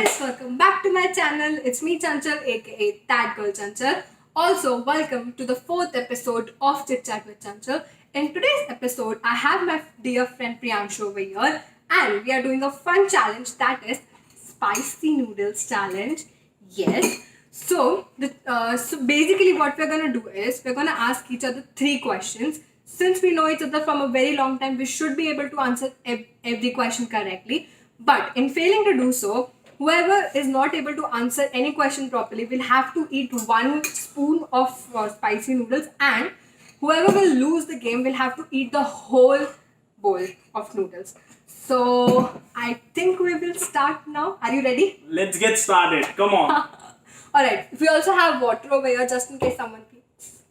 guys, welcome back to my channel. It's me Chanchal aka That Girl Chanchal. Also, welcome to the 4th episode of Chit Chat with Chanchal. In today's episode, I have my dear friend Priyanshu over here and we are doing a fun challenge that is Spicy Noodles Challenge. Yes. So basically what we're gonna do is we're gonna ask each other 3 questions. Since we know each other from a very long time, we should be able to answer every question correctly. But in failing to do so, whoever is not able to answer any question properly will have to eat 1 spoon of spicy noodles, and whoever will lose the game will have to eat the whole bowl of noodles. So I think we will start now. Are you ready? Let's get started. Come on. Alright, we also have water over here just in case someone please.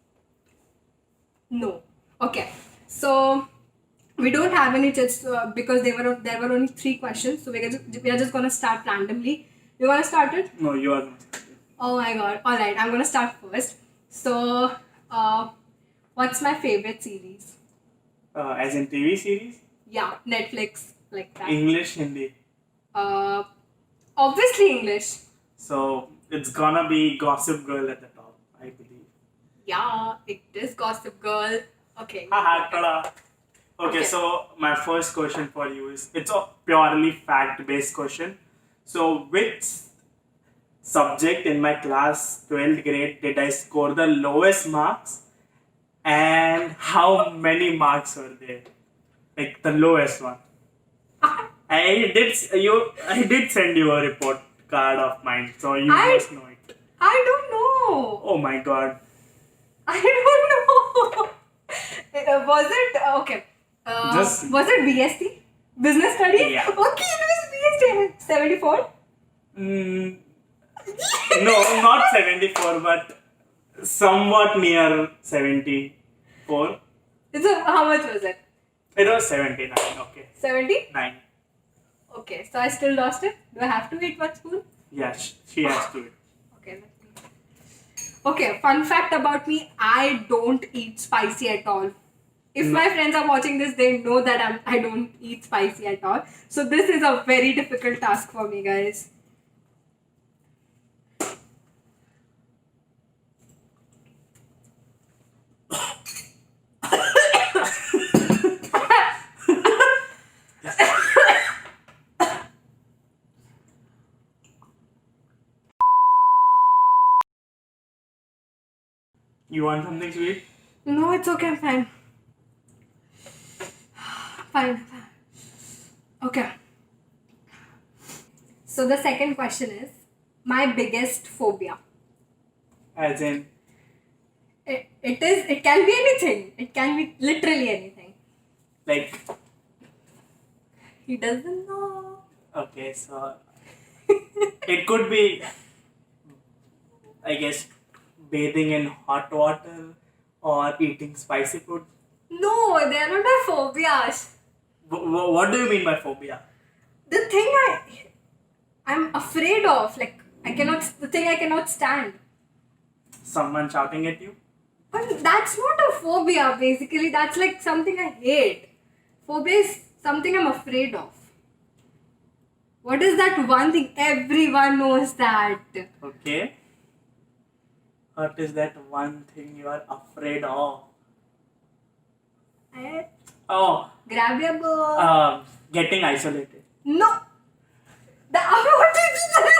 No. Okay. So we don't have any chits because there were only 3 questions. So we are just gonna start randomly. You wanna start it? No, you are not. Oh my god. Alright, I'm gonna start first. So what's my favorite series? As in TV series? Yeah, Netflix, like that. English, Hindi. Obviously English. So it's gonna be Gossip Girl at the top, I believe. Yeah, it is Gossip Girl. Okay. Haha, tada. Okay, so my first question for you is, it's a purely fact-based question. So which subject in my class 12th grade did I score the lowest marks, and how many marks were there? Like the lowest one. I did send you a report card of mine, so you must know it. I don't know. Oh my god. I don't know. Was it okay? Was it BSc? Business studies? Yeah. Okay, it was BSc. 74? No, not 74, but somewhat near 74. So how much was it? It was 79, okay. 70? 9. Okay, so I still lost it. Do I have to eat 1 spoon? Yeah, she has to it. Okay, okay, fun fact about me, I don't eat spicy at all. If my friends are watching this, they know that I don't eat spicy at all. So this is a very difficult task for me, guys. You want something sweet? No, it's okay, I'm fine. Fine. Okay. So the second question is my biggest phobia. As in? It can be anything. It can be literally anything. Like? He doesn't know. Okay, so it could be, I guess, bathing in hot water or eating spicy food. No, they are not my phobias. What do you mean by phobia? The thing I'm afraid of, like the thing I cannot stand. Someone shouting at you? But that's not a phobia, basically. That's like something I hate. Phobia is something I'm afraid of. What is that one thing? Everyone knows that. Okay. What is that one thing you are afraid of? Oh. Grab your book. Getting isolated. No. What is that?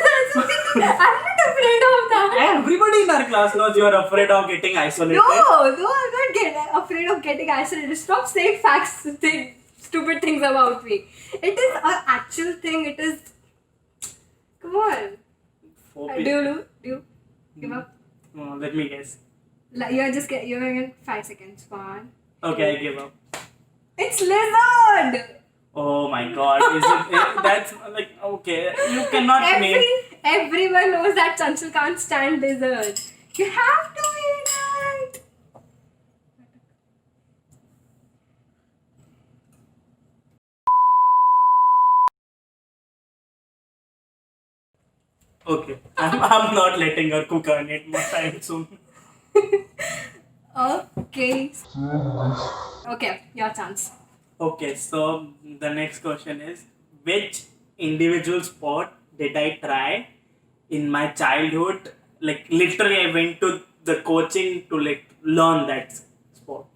I'm not afraid of that. Everybody in our class knows you are afraid of getting isolated. No, I'm not afraid of getting isolated. Stop saying stupid things about me. It is an actual thing. It is. Come on. Phobia. Do you give up? No, let me guess. You're in 5 seconds. 1. Okay, I give up. It's lizard. Oh my god, that's like, okay, you cannot make. Everyone knows that Chanchal can't stand lizard. You have to eat it. Okay, I'm not letting her cook on it more time soon. Okay. Okay, your chance. Okay, so the next question is, which individual sport did I try in my childhood? Like literally, I went to the coaching to like learn that sport.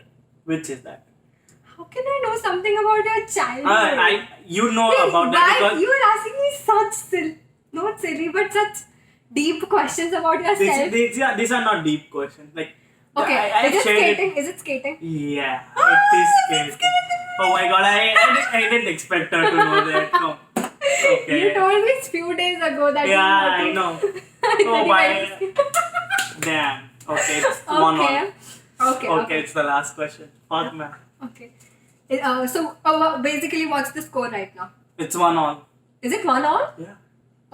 Which is that? How can I know something about your childhood? You know Wait, about that why because you are asking me such not silly, but such deep questions about yourself? these are not deep questions. Like Okay, I is it shared skating? Is it skating? Yeah, Ah, it is it's skating. Oh my god, I didn't expect her to know that. No. Okay. You told me few days ago that Yeah, you I know. Then Oh you my. went to Damn. Okay, it's one Okay. on. Okay. It's the last question. Fuck man. Okay. Basically, what's the score right now? It's 1-1. Is it 1-1? Yeah.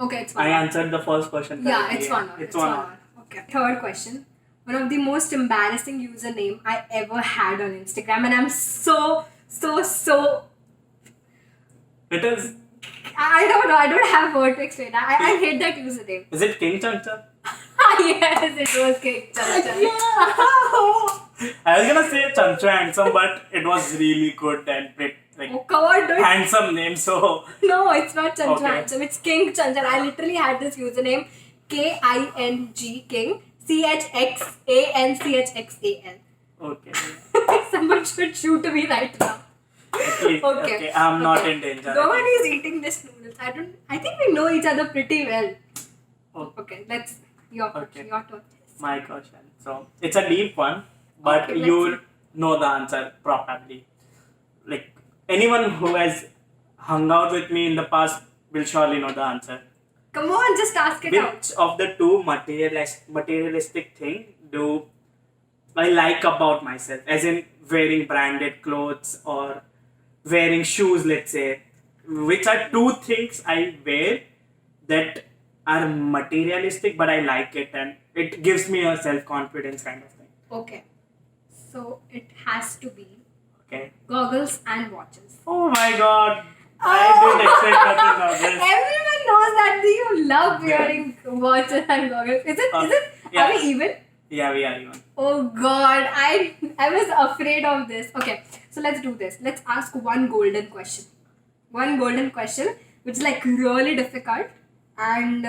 Okay, it's 1-1. I answered the first question. Yeah, correctly. it's 1-1. It's 1-1. Okay. Third question. One of the most embarrassing username I ever had on Instagram, and I'm so. It is. I don't know. I don't have word to explain. I hate that username. Is it King Chanchal? Yes, it was King Chanchal. I was gonna say Chancha Handsome, but it was really good and pretty, like Oh, come on, don't. handsome name. So No, it's not Chanchal Okay. Handsome. It's King Chanchal. I literally had this username King King CHXANCHXAN. okay. Someone should shoot me right now. Okay. I'm not in danger. No one is eating this noodles. I think we know each other pretty well. Oh, Okay, let's. Your Okay. turn. my question. So it's a deep one, but Okay, let's you'll see. know the answer probably. Like anyone who has hung out with me in the past will surely know the answer. Come on, just ask it out. Which of the two materialistic thing do I like about myself? As in wearing branded clothes or wearing shoes, let's say. Which are two things I wear that are materialistic, but I like it and it gives me a self-confidence kind of thing. Okay, so it has to be Okay. goggles and watches. Oh my god. I didn't expect her to know this. Everyone knows that you love wearing watches and goggles. Is it? Yeah. Are we even? Yeah, we are even. Oh god, I was afraid of this. Okay, so let's do this. Let's ask one golden question. One golden question, which is like really difficult, and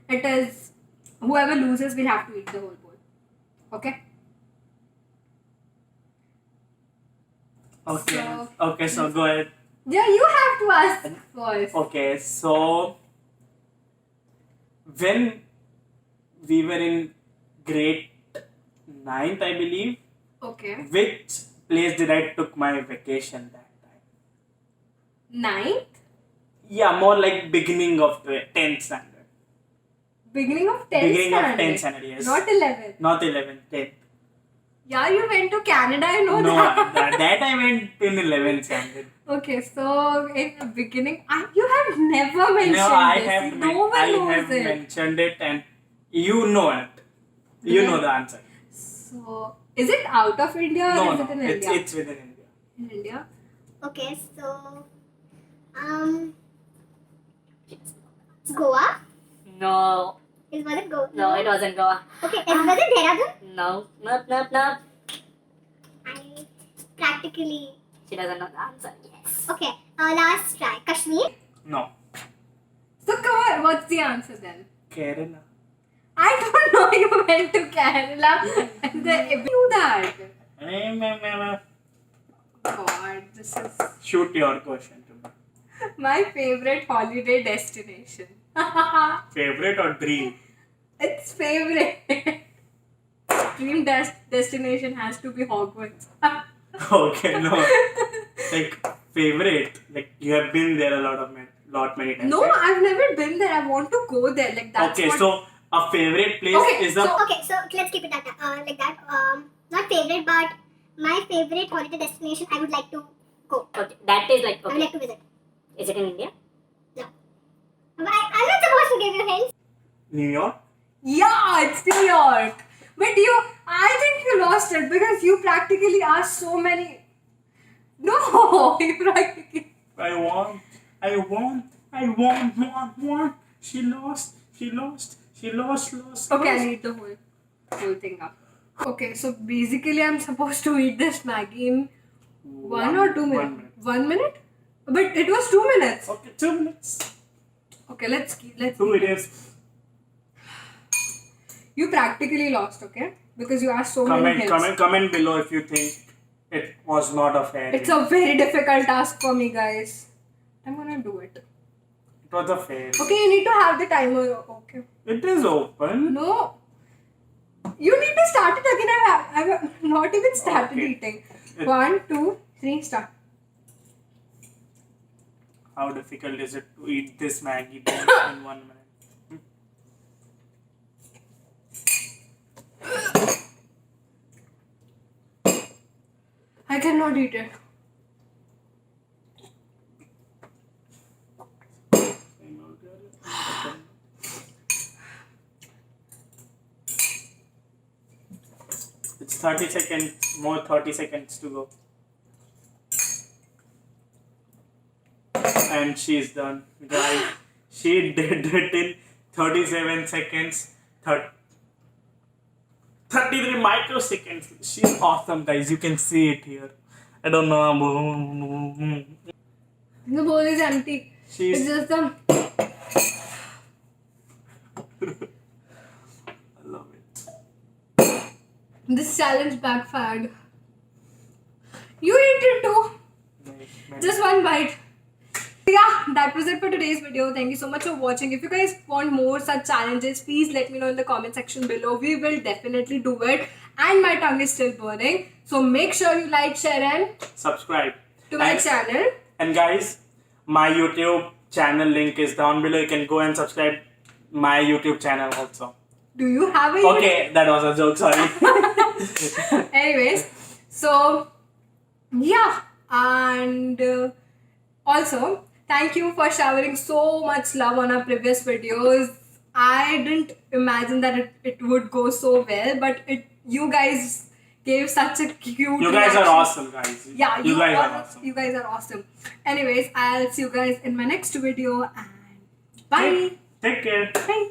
it is whoever loses will have to eat the whole bowl. Okay. Okay. So- Okay, so go ahead. Yeah, you have to ask first. Okay, so when we were in grade 9th, I believe, Okay. which place did I took my vacation that time? 9th? Yeah, more like beginning of the 10th standard. Beginning of 10th Beginning of standard. 10th standard, yes. Not 11th. Not 11th, 10th. Yeah, you went to Canada, I know No, that. that I went in 11th standard. Okay, so in the beginning, you have never mentioned No, I this. have, No one I knows have it. mentioned it and you know it. You Yeah. know the answer. So, is it out of India or No, is it in it's, India? it's within India. In India? Okay, so Goa. No, Was it Goa? no, it wasn't Goa. Okay, was it Dehradun? No, no. I practically. She doesn't know the answer. Yes. Okay, last try. Kashmir. No. So, come on, what's the answer then? Kerala. I don't know you went to Kerala and they do that. God, this is Shoot your question to me. my favorite holiday destination. Favorite or dream? It's favorite. Dream destination has to be Hogwarts. Okay, no. Like favorite, like you have been there many times. No, right? I've never been there. I want to go there. Like that's Okay, what. so a favorite place Okay, is the Okay, so let's keep it like that. Not favorite, but my favorite holiday destination. I would like to go. Okay, that is like I would okay. like to visit. Is it in India? No, I'm not supposed to give you hints. New York. Yeah, it's New York. But I think you lost it because you practically asked so many. No, you practically. I want. She lost. Okay, I need the whole thing up. Okay, so basically I'm supposed to eat this Maggie in 1 or 2 minutes. 1 minute. 1 minute? But it was 2 minutes. Okay, 2 minutes. Okay, let's Who it is? You practically lost, okay? Because you asked so many hints. Comment below if you think it was not a fair. It's a very difficult task for me, guys. I'm gonna do it. It was a fair. Okay, you need to have the timer. Okay. It is open. No. You need to start it again. I've not even started Okay. eating. 1, 2, 3, start. How difficult is it to eat this Maggie in 1 minute? I cannot eat it. It's 30 seconds, more 30 seconds to go. And she's done. Guys, she did it in 37 seconds, 33 microseconds. She's awesome, guys. You can see it here. I don't know. The bowl is empty. She's- It's just the. I love it. This challenge backfired. You ate it too. Just one bite. Yeah, that was it for today's video. Thank you so much for watching. If you guys want more such challenges, please let me know in the comment section below. We will definitely do it. And my tongue is still burning. So make sure you like, share and Subscribe to my And- channel. And guys, my YouTube channel link is down below. You can go and subscribe my YouTube channel also. Do you have a Okay, that was a joke. Sorry. Anyways, so yeah, and also thank you for showering so much love on our previous videos. I didn't imagine that it would go so well, but you guys gave such a cute You guys are reaction. awesome, guys. Yeah, you guys are awesome. You guys are awesome. Anyways, I'll see you guys in my next video and bye. Take care. Bye.